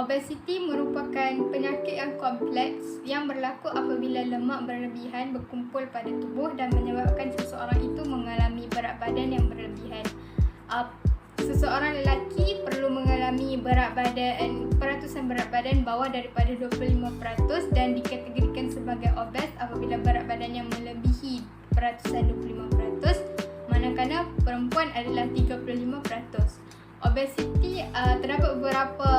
Obesiti merupakan penyakit yang kompleks yang berlaku apabila lemak berlebihan berkumpul pada tubuh dan menyebabkan seseorang itu mengalami berat badan yang berlebihan. Seseorang lelaki perlu mengalami peratusan berat badan bawah daripada 25% dan dikategorikan sebagai obes apabila berat badannya melebihi peratusan 25%, manakala perempuan adalah 35%. Obesiti terdapat beberapa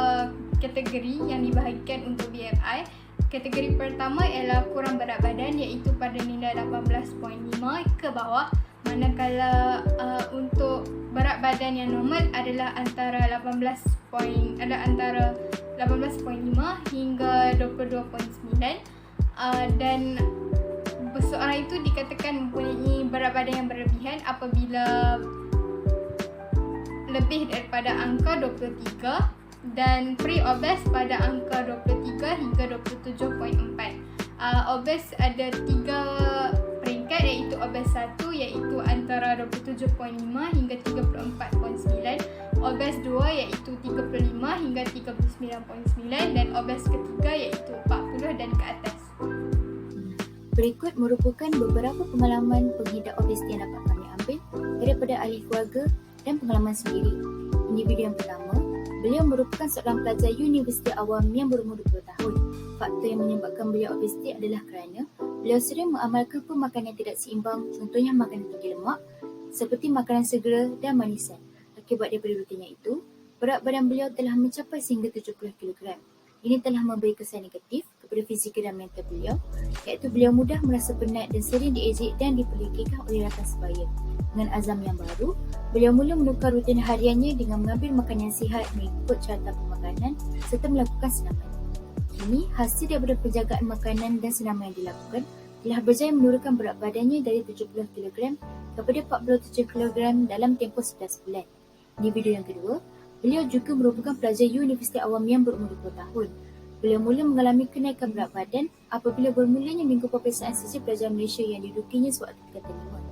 kategori yang dibahagikan untuk BMI. Kategori pertama ialah kurang berat badan, iaitu pada nilai 18.5 ke bawah, manakala untuk berat badan yang normal adalah antara 18.5 hingga 22.9, dan seseorang itu dikatakan mempunyai berat badan yang berlebihan apabila lebih daripada angka 23 dan pre-obes pada angka 23 hingga 27.4. Obes ada 3 peringkat, iaitu obes 1 iaitu antara 27.5 hingga 34.9, obes 2 iaitu 35 hingga 39.9 dan obes ketiga iaitu 40 dan ke atas. Berikut merupakan beberapa pengalaman pengidap obesiti yang dapat kami ambil daripada ahli keluarga dan pengalaman sendiri. Individu yang pertama, beliau merupakan seorang pelajar universiti awam yang berumur 20 tahun. Faktor yang menyebabkan beliau obesiti adalah kerana beliau sering mengamalkan pemakanan tidak seimbang, contohnya makanan tinggi lemak seperti makanan segera dan manisan. Akibat daripada rutinnya itu, berat badan beliau telah mencapai sehingga 70 kg. Ini telah memberi kesan negatif kepada fizikal dan mental beliau, iaitu beliau mudah merasa penat dan sering diejek dan diperlekikan oleh rakan sebaya. Dengan azam yang baru, beliau mula menukar rutin hariannya dengan mengambil makanan sihat mengikut carta pemakanan serta melakukan senaman. Kini, hasil daripada penjagaan makanan dan senaman yang dilakukan telah berjaya menurunkan berat badannya dari 70 kg kepada 47 kg dalam tempoh 11 bulan. Individu yang kedua, beliau juga merupakan pelajar universiti awam yang berumur 20 tahun. Beliau mula mengalami kenaikan berat badan apabila bermulanya minggu peperiksaan sesi pelajar Malaysia yang didudukinya sewaktu tingkatan 5.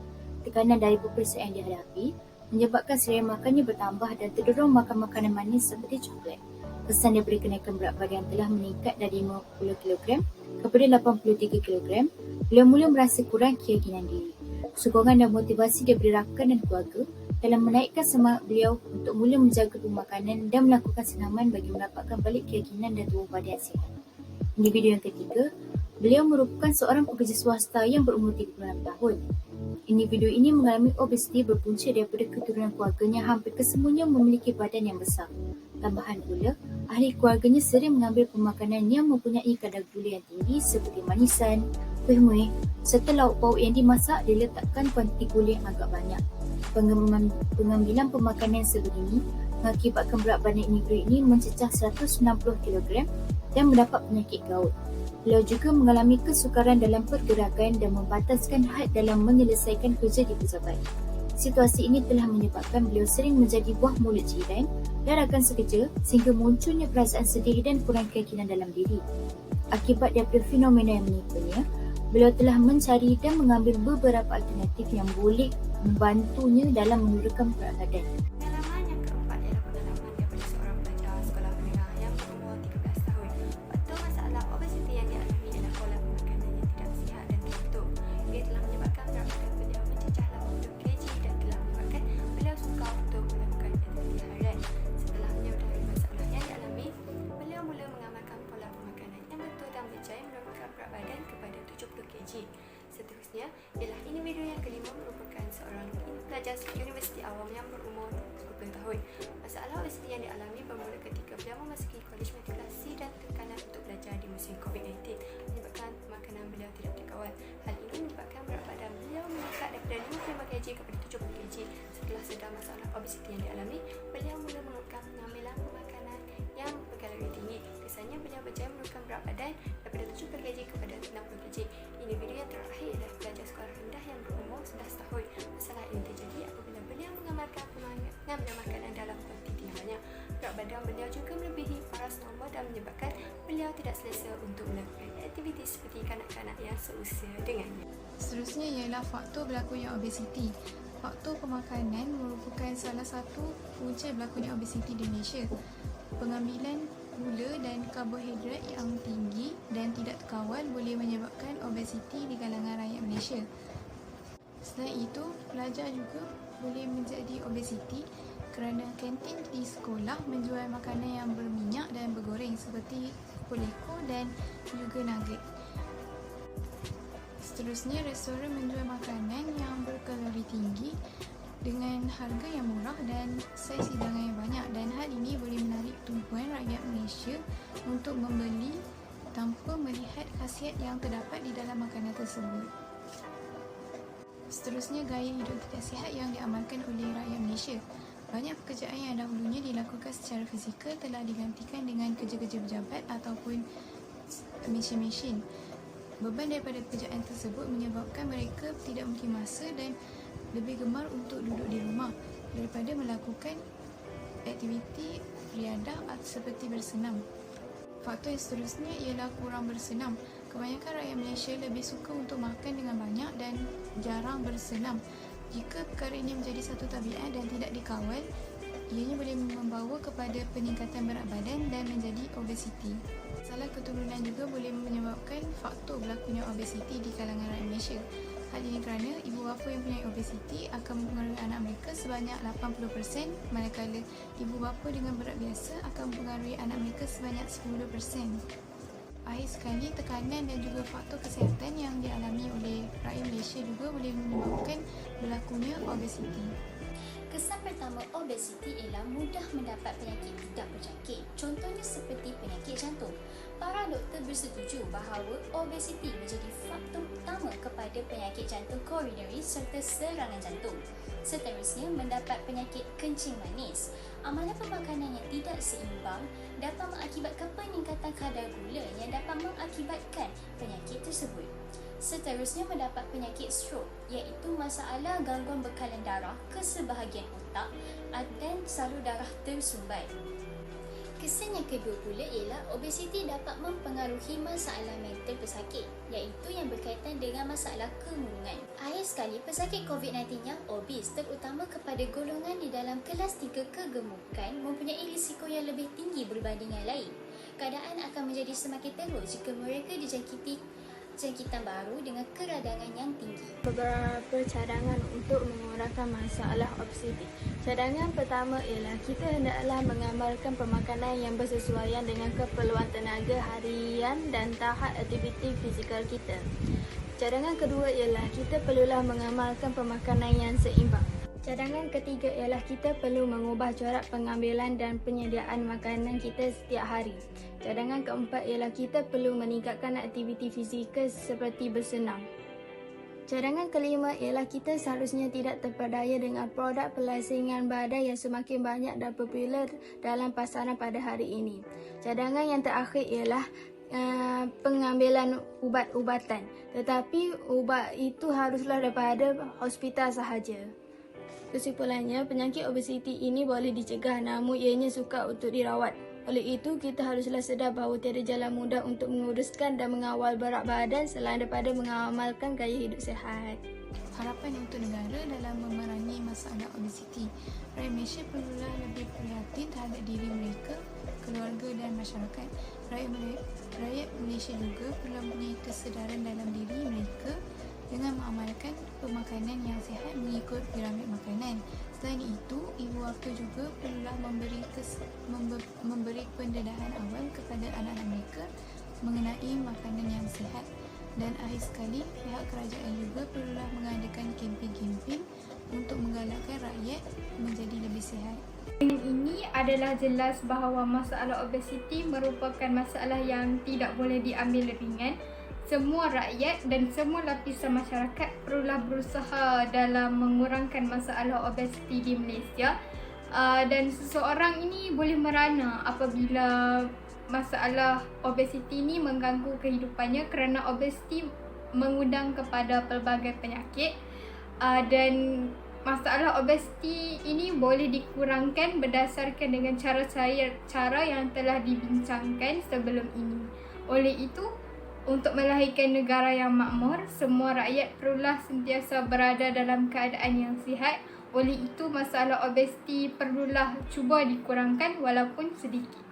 Tekanan dari peperiksaan yang dihadapi menyebabkan selera makannya bertambah dan terdorong makan makanan manis seperti coklat. Kesan daripada kenaikan berat badan telah meningkat dari 50 kg kepada 83 kg. Beliau mula merasa kurang keyakinan diri. Sokongan dan motivasi daripada rakan dan keluarga telah menaikkan semangat beliau untuk mula menjaga pemakanan dan melakukan senaman bagi mendapatkan balik keyakinan dan tubuh badan yang sihat. Individu yang ketiga, beliau merupakan seorang pekerja swasta yang berumur 36 tahun. Individu ini mengalami obesiti berpunca daripada keturunan keluarganya hampir kesemuanya memiliki badan yang besar. Tambahan pula, ahli keluarganya sering mengambil pemakanan yang mempunyai kadar gula yang tinggi seperti manisan, kuih-muih serta lauk pauk yang dimasak diletakkan kuantiti gula yang agak banyak. Pengambilan pemakanan sebegini mengakibatkan berat badan individu ini mencecah 160 kg dan mendapat penyakit gout. Beliau juga mengalami kesukaran dalam pergerakan dan membataskan had dalam menyelesaikan kerja di pejabat. Situasi ini telah menyebabkan beliau sering menjadi buah mulut jiran dan rakan sekerja sehingga munculnya perasaan sedih dan kurang keyakinan dalam diri. Akibat daripada fenomena yang menimpa, beliau telah mencari dan mengambil beberapa alternatif yang boleh membantunya dalam menurunkan berat badan. Pengalaman yang keempat ialah pengalaman daripada seorang pelajar sekolah menengah yang berumur 13 tahun. Faktor masalah obesiti yang dialami ialah pola pemakanan yang tidak sihat dan teratur. Ia telah menyebabkan berat badan beliau mencecah 80 kg dan telah menyebabkan beliau sukar untuk melakukan aktiviti harian. Setelah menyedari masalah yang dialami, beliau mula mengamalkan pola pemakanan yang betul dan berjaya menurunkan berat badan kepada 70 kg. Seterusnya ialah individu yang kelima merupakan seorang pelajar universiti awam yang berumur 20 tahun. Masalah obesiti yang dialami bermula ketika beliau memasuki kolej matrikulasi dan tekanan untuk belajar di musim COVID-19 menyebabkan makanan beliau tidak terkawal. Hal ini menyebabkan berat badan beliau meningkat daripada 55 kg kepada 70 kg. Setelah sedar masalah obesiti yang dialami, beliau mula menurunkan pengambilan pemakanan yang berkalori tinggi. Kesannya beliau berjaya menurunkan berat badan daripada 70 kg kepada 60 kg. Individu yang terakhir adalah pelajar sekolah rendah yang berumur 11 tahun. Masalah ini terjadi apabila beliau mengamalkan pengambilan makanan dalam kuantiti yang banyak. Berat badan beliau juga melebihi paras normal dan menyebabkan beliau tidak selesa untuk melakukan aktiviti seperti kanak-kanak yang seusia dengannya. Seterusnya ialah faktor berlakunya obesiti. Faktor pemakanan merupakan salah satu punca berlakunya obesiti di Malaysia. Pengambilan gula dan karbohidrat yang tinggi dan tidak terkawal boleh menyebabkan obesiti di kalangan rakyat Malaysia. Selain itu, pelajar juga boleh menjadi obesiti kerana kantin di sekolah menjual makanan yang berminyak dan bergoreng seperti koleko dan juga nugget. Seterusnya, restoran menjual makanan yang berkalori tinggi dengan harga yang murah dan saiz hidangan yang banyak, dan hal ini boleh menarik tumpuan rakyat Malaysia untuk membeli tanpa melihat khasiat yang terdapat di dalam makanan tersebut. Seterusnya, gaya hidup tidak sihat yang diamalkan oleh rakyat Malaysia. Banyak pekerjaan yang dahulunya dilakukan secara fizikal telah digantikan dengan kerja-kerja pejabat ataupun mesin-mesin. Beban daripada pekerjaan tersebut menyebabkan mereka tidak memiliki masa dan lebih gemar untuk duduk di rumah daripada melakukan aktiviti riadah seperti bersenam. Faktor yang seterusnya ialah kurang bersenam. Kebanyakan rakyat Malaysia lebih suka untuk makan dengan banyak dan jarang bersenam. Jika perkara ini menjadi satu tabiat dan tidak dikawal, ianya boleh membawa kepada peningkatan berat badan dan menjadi obesiti. Masalah keturunan juga boleh menyebabkan faktor berlakunya obesiti di kalangan rakyat Malaysia. Hal ini kerana ibu bapa yang punya obesiti akan mempengaruhi anak mereka sebanyak 80%, manakala ibu bapa dengan berat biasa akan mempengaruhi anak mereka sebanyak 10%. Akhir sekali, tekanan dan juga faktor kesihatan yang dialami oleh rakyat Malaysia juga boleh menyebabkan berlakunya obesiti. Kesan pertama obesiti ialah mudah mendapat penyakit tidak berjangkit. Contohnya seperti penyakit jantung. Para doktor bersetuju bahawa obesiti menjadi faktor utama kepada penyakit jantung koronari serta serangan jantung. Seterusnya, mendapat penyakit kencing manis. Amalan pemakanan yang tidak seimbang dapat mengakibatkan peningkatan kadar gula yang dapat mengakibatkan penyakit tersebut. Seterusnya, mendapat penyakit stroke, iaitu masalah gangguan bekalan darah ke sebahagian otak dan salur darah tersumbat. Kesan yang kedua pula ialah obesiti dapat mempengaruhi masalah mental pesakit, iaitu yang berkaitan dengan masalah kemurungan. Akhir sekali, pesakit COVID-19 yang obes, terutama kepada golongan di dalam kelas 3 kegemukan, mempunyai risiko yang lebih tinggi berbanding yang lain. Keadaan akan menjadi semakin teruk jika mereka dijangkiti jangkitan baru dengan keradangan yang tinggi. Beberapa cadangan untuk mengurangkan masalah obesiti. Cadangan pertama ialah kita hendaklah mengamalkan pemakanan yang bersesuaian dengan keperluan tenaga harian dan tahap aktiviti fizikal kita. Cadangan kedua ialah kita perlulah mengamalkan pemakanan yang seimbang. Cadangan ketiga ialah kita perlu mengubah corak pengambilan dan penyediaan makanan kita setiap hari. Cadangan keempat ialah kita perlu meningkatkan aktiviti fizikal seperti bersenam. Cadangan kelima ialah kita seharusnya tidak terpedaya dengan produk pelasingan badan yang semakin banyak dan popular dalam pasaran pada hari ini. Cadangan yang terakhir ialah pengambilan ubat-ubatan. Tetapi ubat itu haruslah daripada hospital sahaja. Kesimpulannya, penyakit obesiti ini boleh dicegah namun ianya sukar untuk dirawat. Oleh itu, kita haruslah sedar bahawa tiada jalan mudah untuk menguruskan dan mengawal berat badan selain daripada mengamalkan gaya hidup sihat. Harapan untuk negara dalam memerangi masalah obesiti. Rakyat Malaysia perlulah lebih prihatin terhadap diri mereka, keluarga dan masyarakat. Rakyat Malaysia juga perlu mempunyai kesedaran dalam diri mereka dengan mengamalkan pemakanan yang sihat mengikut piramid makanan. Selain itu, ibu bapa juga perlulah memberi pendedahan awal kepada anak-anak mereka mengenai makanan yang sihat. Dan akhir sekali, pihak kerajaan juga perlulah mengadakan kempen-kempen untuk menggalakkan rakyat menjadi lebih sihat. Ini adalah jelas bahawa masalah obesiti merupakan masalah yang tidak boleh diambil ringan. Semua rakyat dan semua lapisan masyarakat perlulah berusaha dalam mengurangkan masalah obesiti di Malaysia. Dan seseorang ini boleh merana apabila masalah obesiti ini mengganggu kehidupannya kerana obesiti mengundang kepada pelbagai penyakit. Dan masalah obesiti ini boleh dikurangkan berdasarkan dengan cara yang telah dibincangkan sebelum ini. Oleh itu, untuk melahirkan negara yang makmur, semua rakyat perlulah sentiasa berada dalam keadaan yang sihat Oleh itu, masalah obesiti perlulah cuba dikurangkan walaupun sedikit.